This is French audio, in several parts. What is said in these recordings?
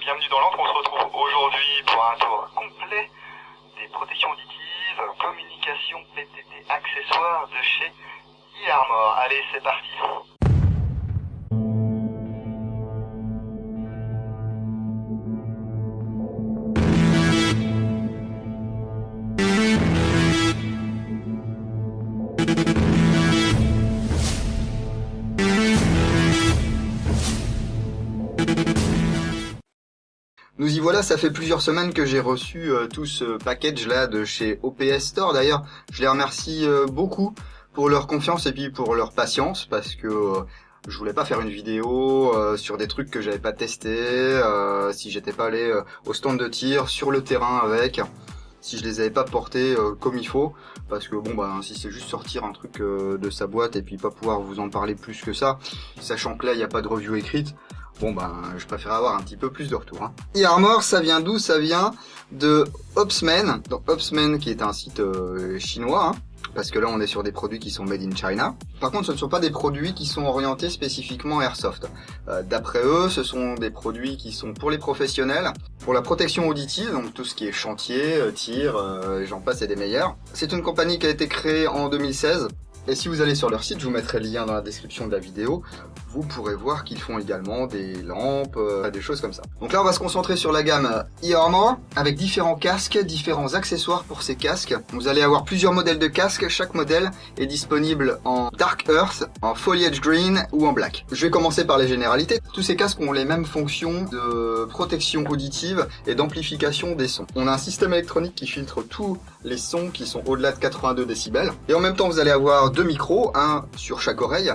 bienvenue dans l'antre. On se retrouve aujourd'hui pour un tour complet des protections auditives, communication, PTT, accessoires de chez eArmor. Allez, c'est parti. Nous y voilà, ça fait plusieurs semaines que j'ai reçu tout ce package là de chez OPS Store. D'ailleurs, je les remercie beaucoup pour leur confiance et puis pour leur patience, parce que je voulais pas faire une vidéo sur des trucs que j'avais pas testé, si j'étais pas allé au stand de tir, sur le terrain avec, si je les avais pas portés comme il faut, parce que bon bah si c'est juste sortir un truc de sa boîte et puis pas pouvoir vous en parler plus que ça, sachant que là il n'y a pas de review écrite, bon ben, je préfère avoir un petit peu plus de retour. eArmor, ça vient d'où? Ça vient de Opsman. Donc Opsman qui est un site chinois, parce que là on est sur des produits qui sont made in China. Par contre, ce ne sont pas des produits qui sont orientés spécifiquement airsoft. D'après eux, ce sont des produits qui sont pour les professionnels, pour la protection auditive, donc tout ce qui est chantier, tir, j'en passe et des meilleurs. C'est une compagnie qui a été créée en 2016. Et si vous allez sur leur site, je vous mettrai le lien dans la description de la vidéo, vous pourrez voir qu'ils font également des lampes, des choses comme ça. Donc là, on va se concentrer sur la gamme eArmor, avec différents casques, différents accessoires pour ces casques. Vous allez avoir plusieurs modèles de casques, chaque modèle est disponible en Dark Earth, en Foliage Green ou en Black. Je vais commencer par les généralités. Tous ces casques ont les mêmes fonctions de protection auditive et d'amplification des sons. On a un système électronique qui filtre tous les sons qui sont au-delà de 82 décibels. Et en même temps, vous allez avoir deux micros, un sur chaque oreille.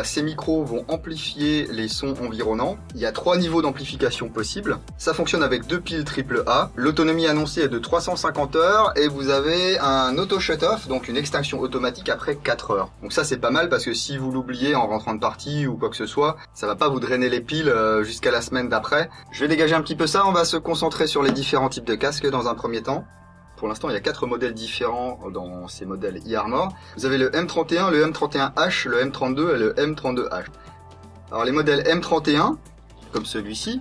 Ces micros vont amplifier les sons environnants. Il y a 3 niveaux d'amplification possibles. Ça fonctionne avec 2 piles AAA. L'autonomie annoncée est de 350 heures et vous avez un auto shut-off, donc une extinction automatique après 4 heures. Donc ça c'est pas mal parce que si vous l'oubliez en rentrant de partie ou quoi que ce soit, ça va pas vous drainer les piles jusqu'à la semaine d'après. Je vais dégager un petit peu ça, on va se concentrer sur les différents types de casques dans un premier temps. Pour l'instant, il y a 4 modèles différents dans ces modèles eArmor. Vous avez le M31, le M31H, le M32 et le M32H. Alors les modèles M31, comme celui-ci,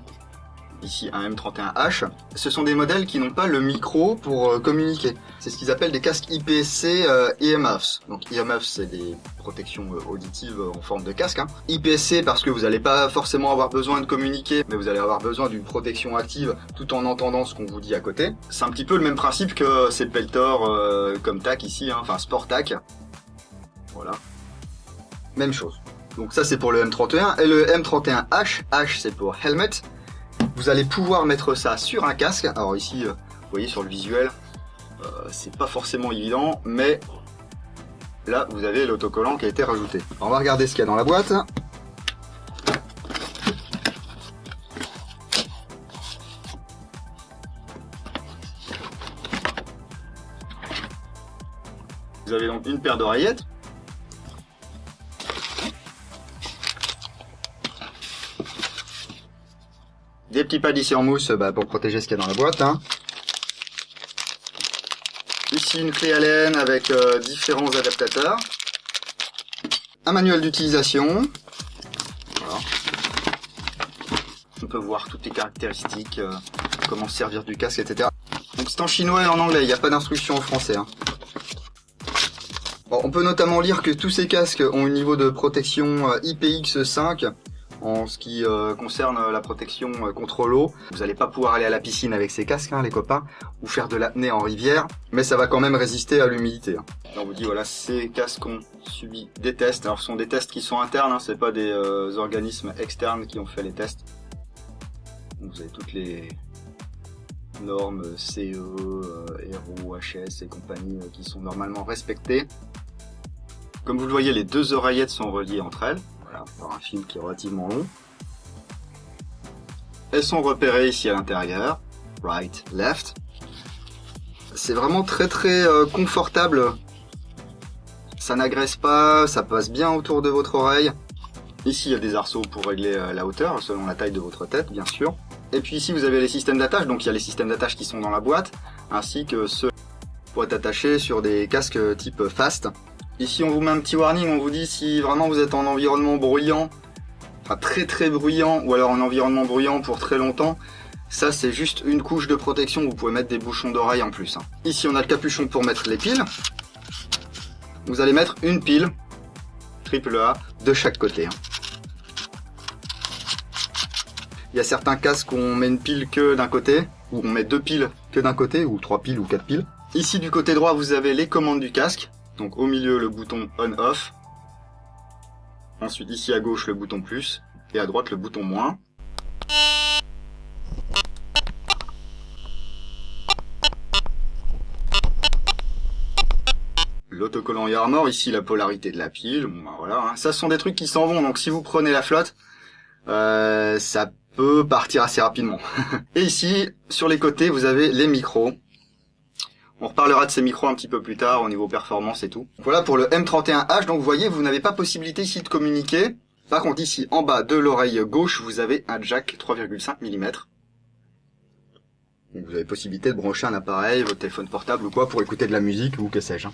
ici un M31H, ce sont des modèles qui n'ont pas le micro pour communiquer. C'est ce qu'ils appellent des casques IPSC EMFs. Donc EMFs, c'est des protections auditives en forme de casque. IPSC parce que vous n'allez pas forcément avoir besoin de communiquer, mais vous allez avoir besoin d'une protection active tout en entendant ce qu'on vous dit à côté. C'est un petit peu le même principe que ces peltors comme TAC ici, enfin Sport TAC. Voilà. Même chose. Donc ça c'est pour le M31 et le M31H. H c'est pour helmet. Vous allez pouvoir mettre ça sur un casque. Alors ici, vous voyez sur le visuel, c'est pas forcément évident, mais là vous avez l'autocollant qui a été rajouté. Alors, on va regarder ce qu'il y a dans la boîte. Vous avez donc une paire d'oreillettes. Des petits pads ici en mousse pour protéger ce qu'il y a dans la boîte. Ici une clé Allen avec différents adaptateurs. Un manuel d'utilisation. Voilà. On peut voir toutes les caractéristiques, comment se servir du casque, etc. Donc c'est en chinois et en anglais, il n'y a pas d'instruction en français. Bon, on peut notamment lire que tous ces casques ont un niveau de protection IPX5. En ce qui concerne la protection contre l'eau, vous n'allez pas pouvoir aller à la piscine avec ces casques, les copains, ou faire de l'apnée en rivière, mais ça va quand même résister à l'humidité. On vous dit, voilà, ces casques ont subi des tests. Alors, ce sont des tests qui sont internes, c'est pas des organismes externes qui ont fait les tests. Donc, vous avez toutes les normes CE, Aero, HS et compagnie qui sont normalement respectées. Comme vous le voyez, les deux oreillettes sont reliées entre elles. Voilà, par un fil qui est relativement long. Elles sont repérées ici à l'intérieur, right, left. C'est vraiment très confortable. Ça n'agresse pas, ça passe bien autour de votre oreille. Ici il y a des arceaux pour régler la hauteur, selon la taille de votre tête bien sûr. Et puis ici vous avez les systèmes d'attache, donc il y a les systèmes d'attache qui sont dans la boîte, ainsi que ceux pour être attachés sur des casques type fast. Ici on vous met un petit warning, on vous dit si vraiment vous êtes en environnement bruyant, enfin très très bruyant ou alors en environnement bruyant pour très longtemps, ça c'est juste une couche de protection, vous pouvez mettre des bouchons d'oreille en plus. Ici on a le capuchon pour mettre les piles. Vous allez mettre une pile AAA de chaque côté. Il y a certains casques où on met une pile que d'un côté, ou on met 2 piles que d'un côté, ou 3 piles ou 4 piles. Ici du côté droit vous avez les commandes du casque, donc au milieu le bouton on-off, ensuite ici à gauche le bouton plus, et à droite le bouton moins. L'autocollant earmor, ici la polarité de la pile, bon ben voilà, hein. Ça ce sont des trucs qui s'en vont, donc si vous prenez la flotte, ça peut partir assez rapidement. Et ici, sur les côtés, vous avez les micros. On reparlera de ces micros un petit peu plus tard au niveau performance et tout. Voilà pour le M31H, donc vous voyez, vous n'avez pas possibilité ici de communiquer. Par contre ici, en bas de l'oreille gauche, vous avez un jack 3,5 mm. Donc vous avez possibilité de brancher un appareil, votre téléphone portable ou quoi, pour écouter de la musique ou que sais-je.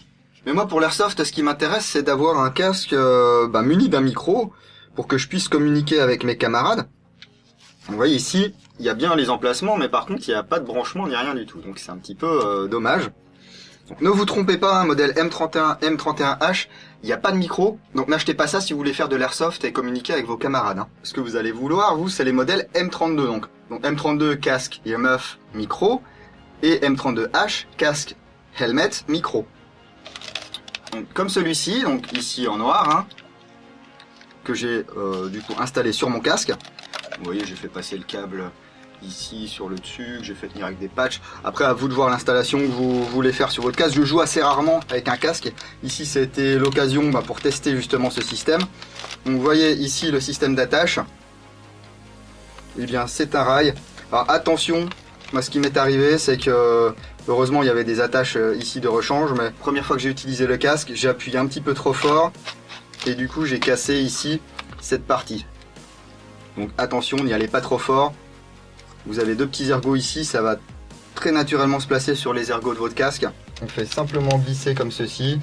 Mais moi pour l'airsoft, ce qui m'intéresse, c'est d'avoir un casque muni d'un micro pour que je puisse communiquer avec mes camarades. Vous voyez ici, il y a bien les emplacements, mais par contre il n'y a pas de branchement ni rien du tout, donc c'est un petit peu dommage. Donc, ne vous trompez pas, modèle M31, M31H, il n'y a pas de micro, donc n'achetez pas ça si vous voulez faire de l'airsoft et communiquer avec vos camarades. Ce que vous allez vouloir, vous, c'est les modèles M32, donc M32 casque, earmuff, micro, et M32H casque, helmet, micro. Donc, comme celui-ci, donc ici en noir, que j'ai du coup installé sur mon casque. Vous voyez, j'ai fait passer le câble ici sur le dessus, que j'ai fait tenir avec des patchs. Après, à vous de voir l'installation que vous voulez faire sur votre casque. Je joue assez rarement avec un casque. Ici, c'était l'occasion pour tester justement ce système. Donc, vous voyez ici le système d'attache. Eh bien, c'est un rail. Alors, attention, moi, ce qui m'est arrivé, c'est que heureusement, il y avait des attaches ici de rechange. Mais première fois que j'ai utilisé le casque, j'ai appuyé un petit peu trop fort. Et du coup, j'ai cassé ici cette partie. Donc attention, n'y allez pas trop fort. Vous avez 2 petits ergots ici, ça va très naturellement se placer sur les ergots de votre casque. On fait simplement glisser comme ceci.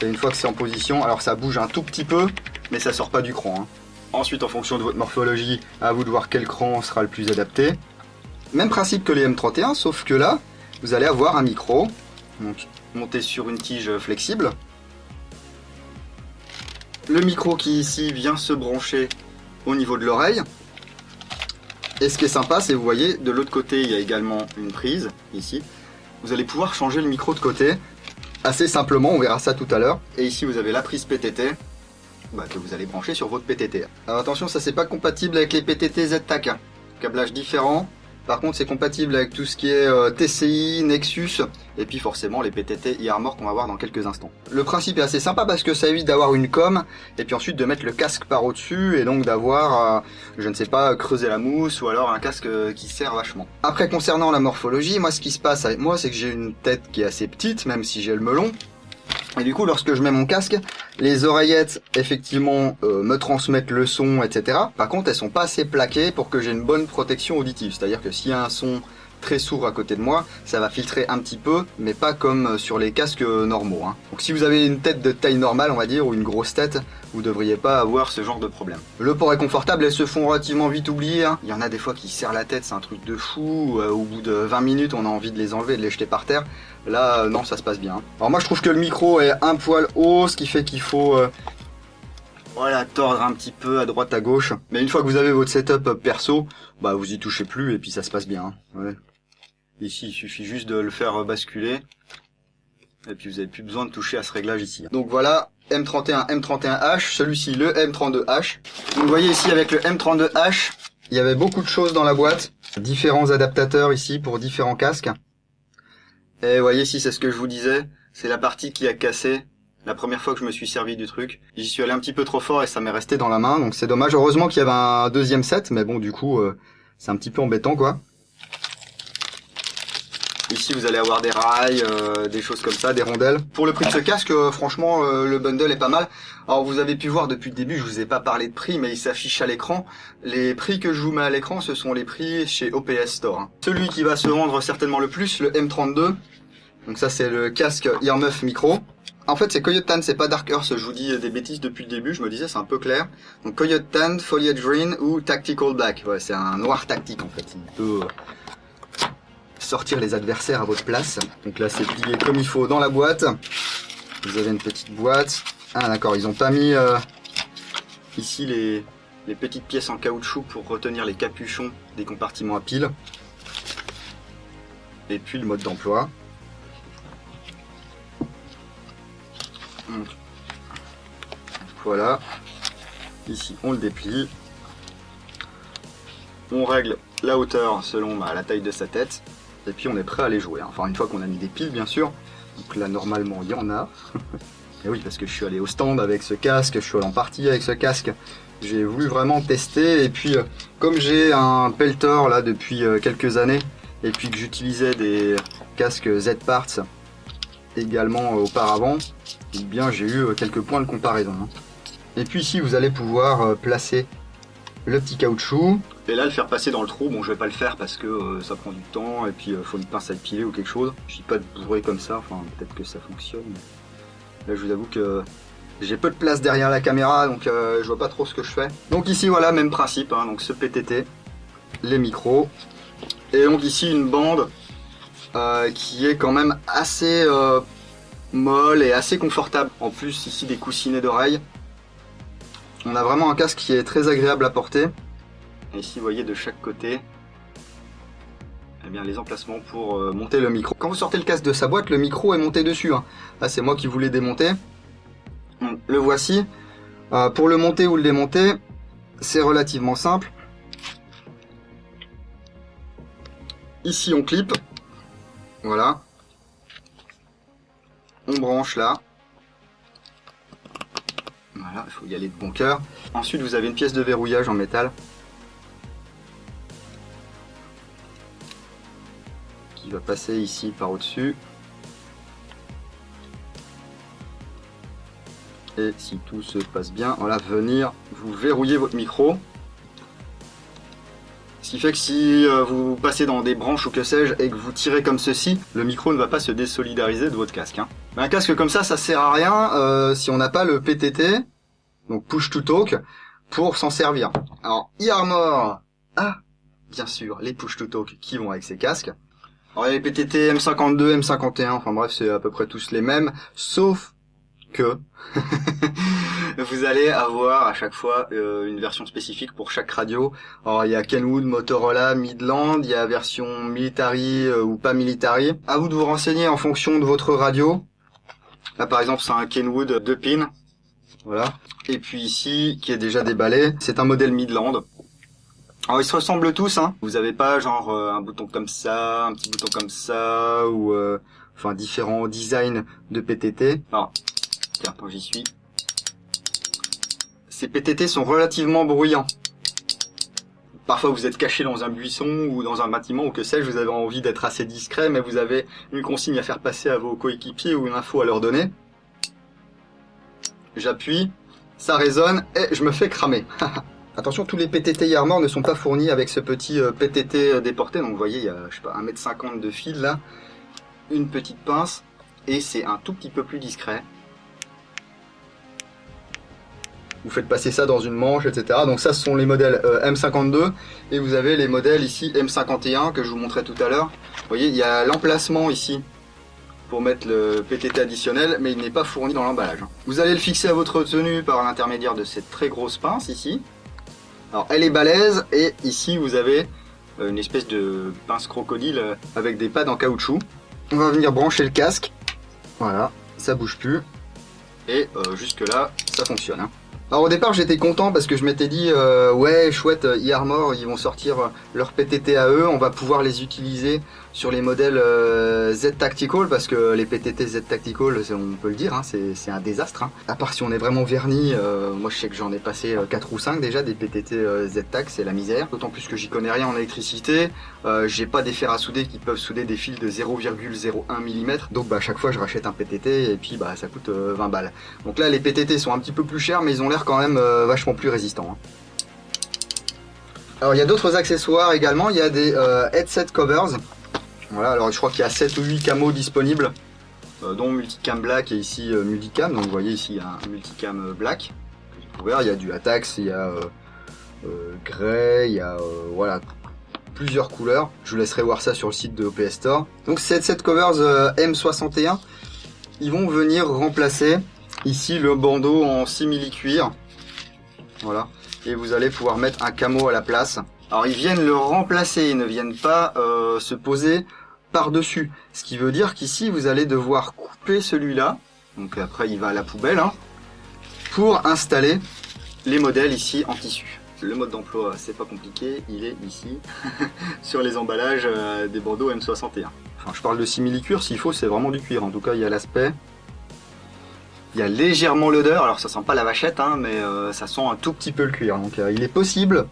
Et une fois que c'est en position, alors ça bouge un tout petit peu, mais ça sort pas du cran. Ensuite, en fonction de votre morphologie, à vous de voir quel cran sera le plus adapté. Même principe que les M31, sauf que là, vous allez avoir un micro. Donc monté sur une tige flexible. Le micro qui ici vient se brancher au niveau de l'oreille. Et ce qui est sympa, c'est vous voyez, de l'autre côté, il y a également une prise, ici. Vous allez pouvoir changer le micro de côté, assez simplement, on verra ça tout à l'heure. Et ici, vous avez la prise PTT, que vous allez brancher sur votre PTT. Alors attention, ça c'est pas compatible avec les PTT Z-Tac. Câblage différent. Par contre, c'est compatible avec tout ce qui est TCI, Nexus, et puis forcément les PTT earmor qu'on va voir dans quelques instants. Le principe est assez sympa parce que ça évite d'avoir une com, et puis ensuite de mettre le casque par au-dessus, et donc d'avoir, je ne sais pas, creuser la mousse, ou alors un casque qui sert vachement. Après, concernant la morphologie, moi ce qui se passe avec moi, c'est que j'ai une tête qui est assez petite, même si j'ai le melon. Et du coup, lorsque je mets mon casque, les oreillettes, effectivement, me transmettent le son, etc. Par contre, elles sont pas assez plaquées pour que j'ai une bonne protection auditive. C'est-à-dire que s'il y a un son très sourd à côté de moi, ça va filtrer un petit peu, mais pas comme sur les casques normaux. Donc si vous avez une tête de taille normale, on va dire, ou une grosse tête, vous devriez pas avoir ce genre de problème. Le port est confortable, elles se font relativement vite oublier. Il y en a des fois qui serrent la tête, c'est un truc de fou. Au bout de 20 minutes, on a envie de les enlever, de les jeter par terre. Là, non, ça se passe bien. Alors moi, je trouve que le micro est un poil haut, ce qui fait qu'il faut voilà, tordre un petit peu à droite, à gauche. Mais une fois que vous avez votre setup perso, vous y touchez plus et puis ça se passe bien. Ouais. Ici, il suffit juste de le faire basculer. Et puis vous n'avez plus besoin de toucher à ce réglage ici. Donc voilà, M31, M31H, celui-ci le M32H. Donc vous voyez ici avec le M32H, il y avait beaucoup de choses dans la boîte. Différents adaptateurs ici pour différents casques. Et vous voyez ici, c'est ce que je vous disais, c'est la partie qui a cassé la première fois que je me suis servi du truc. J'y suis allé un petit peu trop fort et ça m'est resté dans la main, donc c'est dommage. Heureusement qu'il y avait un deuxième set, mais bon, du coup, c'est un petit peu embêtant, quoi. Ici, vous allez avoir des rails, des choses comme ça, des rondelles. Pour le prix de ce casque, franchement, le bundle est pas mal. Alors, vous avez pu voir depuis le début, je vous ai pas parlé de prix, mais il s'affiche à l'écran. Les prix que je vous mets à l'écran, ce sont les prix chez OPS Store. Celui qui va se vendre certainement le plus, le M32. Donc ça, c'est le casque earmuff micro. En fait, c'est Coyote Tan, c'est pas Dark Earth. Je vous dis des bêtises depuis le début, je me disais, c'est un peu clair. Donc Coyote Tan, Foliage Green ou Tactical Black. Ouais, c'est un noir tactique en fait. Il peut sortir les adversaires à votre place. Donc là, c'est plié comme il faut dans la boîte. Vous avez une petite boîte. Ah d'accord, ils ont pas mis ici les petites pièces en caoutchouc pour retenir les capuchons des compartiments à piles. Et puis le mode d'emploi. Voilà. Ici, on le déplie. On règle la hauteur selon la taille de sa tête. Et puis on est prêt à les jouer. Enfin, une fois qu'on a mis des piles, bien sûr. Donc là, normalement, il y en a. Et oui, parce que je suis allé au stand avec ce casque, je suis allé en partie avec ce casque. J'ai voulu vraiment tester. Et puis, comme j'ai un Peltor là depuis quelques années, et puis que j'utilisais des casques Z-Parts également auparavant, eh bien j'ai eu quelques points de comparaison. Et puis ici, vous allez pouvoir placer le petit caoutchouc. Et là, le faire passer dans le trou, bon, je vais pas le faire parce que ça prend du temps et puis faut une pince à piler ou quelque chose. Je suis pas bourré comme ça, enfin peut-être que ça fonctionne. Là, je vous avoue que j'ai peu de place derrière la caméra, donc je vois pas trop ce que je fais. Donc ici, voilà, même principe, hein, donc ce PTT, les micros. Et donc ici, une bande qui est quand même assez molle et assez confortable. En plus, ici, des coussinets d'oreilles. On a vraiment un casque qui est très agréable à porter. Et ici, vous voyez de chaque côté, eh bien, les emplacements pour monter le micro. Quand vous sortez le casque de sa boîte, le micro est monté dessus. Hein. Là, c'est moi qui voulais démonter. Le voici. Pour le monter ou le démonter, c'est relativement simple. Ici, on clip. Voilà. On branche là. Voilà, il faut y aller de bon cœur. Ensuite, vous avez une pièce de verrouillage en métal qui va passer ici par au-dessus. Et si tout se passe bien, voilà, venir vous verrouiller votre micro. Ce qui fait que si vous passez dans des branches ou que sais-je et que vous tirez comme ceci, le micro ne va pas se désolidariser de votre casque. Hein. Un casque comme ça sert à rien si on n'a pas le PTT, donc Push to Talk, pour s'en servir. Alors, eArmor a bien sûr les Push to Talk qui vont avec ces casques. Alors, il y a les PTT M52, M51, enfin bref, c'est à peu près tous les mêmes, sauf que vous allez avoir à chaque fois une version spécifique pour chaque radio. Alors il y a Kenwood, Motorola, Midland, il y a version Military ou pas Military. À vous de vous renseigner en fonction de votre radio. Là par exemple c'est un Kenwood 2 pins. Voilà. Et puis ici qui est déjà déballé, c'est un modèle Midland. Alors ils se ressemblent tous, hein. Vous avez pas genre un bouton comme ça, un petit bouton comme ça ou enfin différents designs de PTT. Alors tiens, quand j'y suis. Ces PTT sont relativement bruyants. Parfois vous êtes caché dans un buisson ou dans un bâtiment ou que sais-je, vous avez envie d'être assez discret mais vous avez une consigne à faire passer à vos coéquipiers ou une info à leur donner. J'appuie, ça résonne et je me fais cramer. Attention, tous les PTT eArmor ne sont pas fournis avec ce petit PTT déporté. Donc vous voyez, il y a je sais pas 1,50 m de fil là, une petite pince et c'est un tout petit peu plus discret. Vous faites passer ça dans une manche, etc. Donc ça, ce sont les modèles M52. Et vous avez les modèles ici M51 que je vous montrais tout à l'heure. Vous voyez, il y a l'emplacement ici pour mettre le PTT additionnel, mais il n'est pas fourni dans l'emballage. Vous allez le fixer à votre tenue par l'intermédiaire de cette très grosse pince ici. Alors elle est balèze et ici vous avez une espèce de pince crocodile avec des pads en caoutchouc. On va venir brancher le casque. Voilà, ça bouge plus. Et jusque là, ça fonctionne. Hein. Alors au départ j'étais content parce que je m'étais dit ouais chouette, eArmor ils vont sortir leur PTT à eux, on va pouvoir les utiliser sur les modèles Z Tactical parce que les PTT Z Tactical, on peut le dire, hein, c'est un désastre. Hein. À part si on est vraiment verni, moi je sais que j'en ai passé 4 ou 5 déjà des PTT Z Tac, c'est la misère. D'autant plus que j'y connais rien en électricité, j'ai pas des fers à souder qui peuvent souder des fils de 0,01 mm, donc bah à chaque fois je rachète un PTT et puis bah ça coûte 20 balles. Donc là les PTT sont un petit peu plus chers mais ils ont l'air quand même vachement plus résistants. Hein. Alors il y a d'autres accessoires également, il y a des headset covers. Voilà, alors je crois qu'il y a 7 ou 8 camos disponibles. dont Multicam Black et ici Multicam. Donc vous voyez ici il y a un Multicam Black. Il y a du Atax, il y a Grey, il y a voilà, plusieurs couleurs. Je vous laisserai voir ça sur le site de OPS Store. Donc ces set covers M61, ils vont venir remplacer ici le bandeau en simili-cuir. Voilà. Et vous allez pouvoir mettre un camo à la place. Alors ils viennent le remplacer, ils ne viennent pas se poser par-dessus. Ce qui veut dire qu'ici vous allez devoir couper celui-là. Donc après il va à la poubelle, hein, pour installer les modèles ici en tissu. Le mode d'emploi, c'est pas compliqué, il est ici, sur les emballages des bandeaux M61. Enfin, je parle de simili-cuir, s'il faut, c'est vraiment du cuir. En tout cas, il y a l'aspect. Il y a légèrement l'odeur, alors ça sent pas la vachette, hein, mais ça sent un tout petit peu le cuir. Donc il est possible,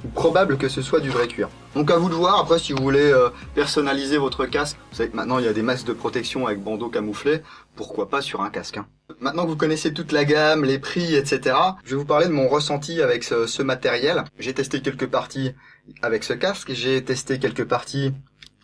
ou probable que ce soit du vrai cuir. Donc à vous de voir, après si vous voulez personnaliser votre casque, vous savez que maintenant il y a des masques de protection avec bandeau camouflé, pourquoi pas sur un casque, hein. Maintenant que vous connaissez toute la gamme, les prix, etc., je vais vous parler de mon ressenti avec ce matériel. J'ai testé quelques parties avec ce casque, j'ai testé quelques parties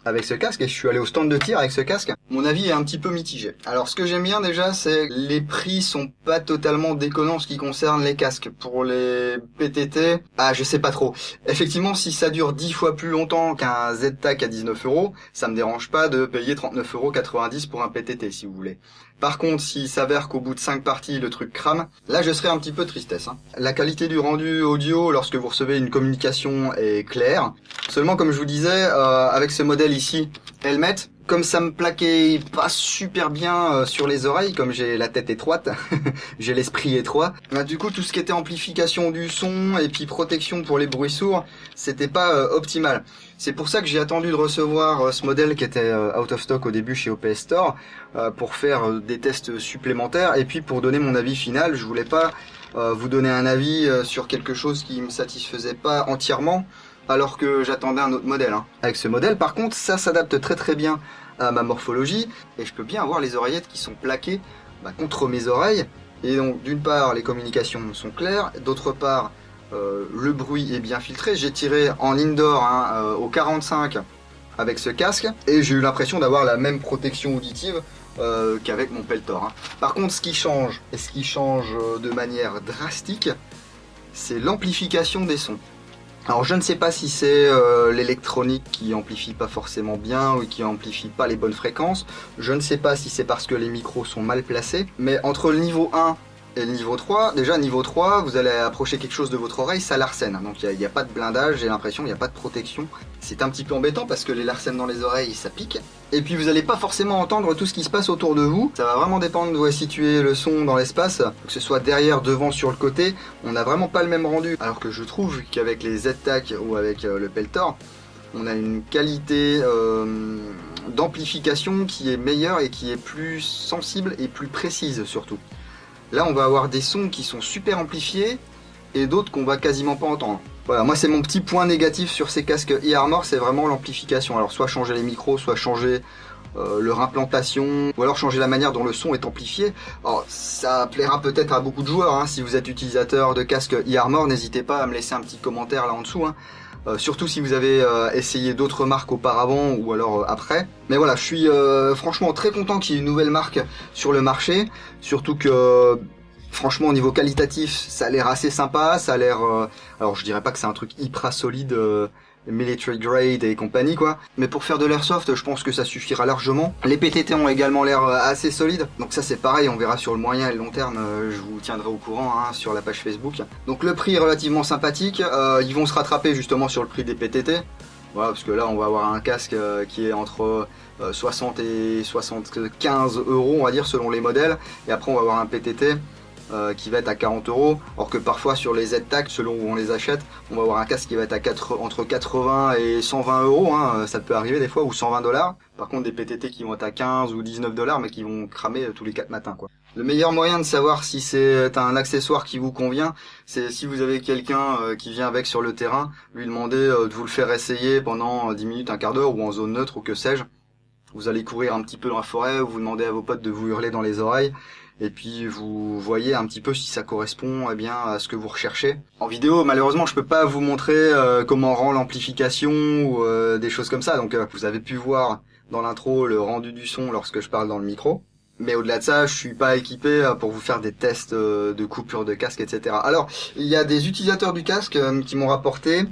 avec ce casque et je suis allé au stand de tir avec ce casque. Mon avis est un petit peu mitigé. Alors ce que j'aime bien déjà, c'est que les prix sont pas totalement déconnants en ce qui concerne les casques. Pour les PTT, je sais pas trop. Effectivement, si ça dure 10 fois plus longtemps qu'un Z-Tac à 19 €, ça me dérange pas de payer 39,90 € pour un PTT si vous voulez. Par contre, s'il s'avère qu'au bout de 5 parties, le truc crame, là je serais un petit peu tristesse, hein. La qualité du rendu audio lorsque vous recevez une communication est claire. Seulement, comme je vous disais, avec ce modèle ici, Helmet, comme ça me plaquait pas super bien sur les oreilles, comme j'ai la tête étroite, j'ai l'esprit étroit, du coup tout ce qui était amplification du son et puis protection pour les bruits sourds, c'était pas optimal. C'est pour ça que j'ai attendu de recevoir ce modèle qui était out of stock au début chez OPS Store pour faire des tests supplémentaires et puis pour donner mon avis final. Je voulais pas vous donner un avis sur quelque chose qui me satisfaisait pas entièrement alors que j'attendais un autre modèle, hein. Avec ce modèle par contre ça s'adapte très très bien à ma morphologie et je peux bien avoir les oreillettes qui sont plaquées contre mes oreilles et donc d'une part les communications sont claires, d'autre part le bruit est bien filtré. J'ai tiré en indoor au 45 avec ce casque et j'ai eu l'impression d'avoir la même protection auditive qu'avec mon Peltor, hein. Par contre ce qui change, et ce qui change de manière drastique, c'est l'amplification des sons. Alors je ne sais pas si c'est l'électronique qui amplifie pas forcément bien ou qui amplifie pas les bonnes fréquences, je ne sais pas si c'est parce que les micros sont mal placés, mais entre le niveau 1 et le niveau 3, déjà niveau 3, vous allez approcher quelque chose de votre oreille, ça l'arsène. Donc il n'y a pas de blindage, j'ai l'impression, il n'y a pas de protection. C'est un petit peu embêtant parce que les larcènes dans les oreilles, ça pique. Et puis vous n'allez pas forcément entendre tout ce qui se passe autour de vous. Ça va vraiment dépendre de où est situé le son dans l'espace. Que ce soit derrière, devant, sur le côté, on n'a vraiment pas le même rendu. Alors que je trouve qu'avec les Z-Tac ou avec le Peltor, on a une qualité d'amplification qui est meilleure et qui est plus sensible et plus précise surtout. Là, on va avoir des sons qui sont super amplifiés et d'autres qu'on va quasiment pas entendre. Voilà, moi c'est mon petit point négatif sur ces casques eArmor, c'est vraiment l'amplification. Alors soit changer les micros, soit changer leur implantation, ou alors changer la manière dont le son est amplifié. Alors ça plaira peut-être à beaucoup de joueurs, hein. Si vous êtes utilisateur de casques eArmor, n'hésitez pas à me laisser un petit commentaire là en dessous, hein. Surtout si vous avez essayé d'autres marques auparavant ou alors après. Mais voilà, je suis franchement très content qu'il y ait une nouvelle marque sur le marché. Surtout que franchement au niveau qualitatif ça a l'air assez sympa. Ça a l'air... alors je dirais pas que c'est un truc hyper solide, military grade et compagnie quoi. Mais pour faire de l'airsoft je pense que ça suffira largement. Les PTT ont également l'air assez solides. Donc ça c'est pareil, on verra sur le moyen et le long terme. Je vous tiendrai au courant, hein, sur la page Facebook. Donc le prix est relativement sympathique. Ils vont se rattraper justement sur le prix des PTT. Voilà, parce que là on va avoir un casque qui est entre 60 et 75 €, on va dire, selon les modèles. Et après on va avoir un PTT qui va être à 40 €, alors que parfois sur les Z-Tac, selon où on les achète, on va avoir un casque qui va être entre 80 et 120 €, hein, ça peut arriver des fois, ou 120 $. Par contre des PTT qui vont être à 15 ou 19 $, mais qui vont cramer tous les 4 matins, quoi. Le meilleur moyen de savoir si c'est un accessoire qui vous convient, c'est si vous avez quelqu'un qui vient avec sur le terrain, lui demander de vous le faire essayer pendant 10 minutes, un quart d'heure, ou en zone neutre, ou que sais-je. Vous allez courir un petit peu dans la forêt, vous demandez à vos potes de vous hurler dans les oreilles, et puis vous voyez un petit peu si ça correspond bien à ce que vous recherchez. En vidéo, malheureusement, je peux pas vous montrer comment rend l'amplification ou des choses comme ça. Donc vous avez pu voir dans l'intro le rendu du son lorsque je parle dans le micro. Mais au-delà de ça, je suis pas équipé pour vous faire des tests de coupure de casque, etc. Alors, il y a des utilisateurs du casque qui m'ont rapporté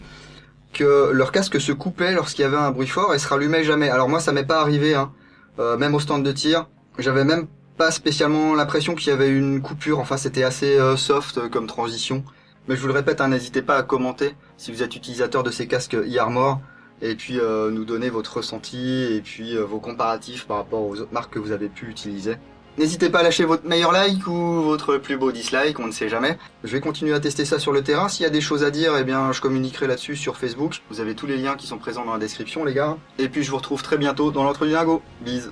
que leur casque se coupait lorsqu'il y avait un bruit fort et se rallumait jamais. Alors moi, ça m'est pas arrivé, hein. Même au stand de tir, j'avais même pas spécialement l'impression qu'il y avait une coupure. Enfin, c'était assez soft comme transition. Mais je vous le répète, hein, n'hésitez pas à commenter si vous êtes utilisateur de ces casques eArmor et puis nous donner votre ressenti et puis vos comparatifs par rapport aux autres marques que vous avez pu utiliser. N'hésitez pas à lâcher votre meilleur like ou votre plus beau dislike, on ne sait jamais. Je vais continuer à tester ça sur le terrain. S'il y a des choses à dire, eh bien, je communiquerai là-dessus sur Facebook. Vous avez tous les liens qui sont présents dans la description, les gars. Et puis, je vous retrouve très bientôt dans l'Entre du Lingot. Bise.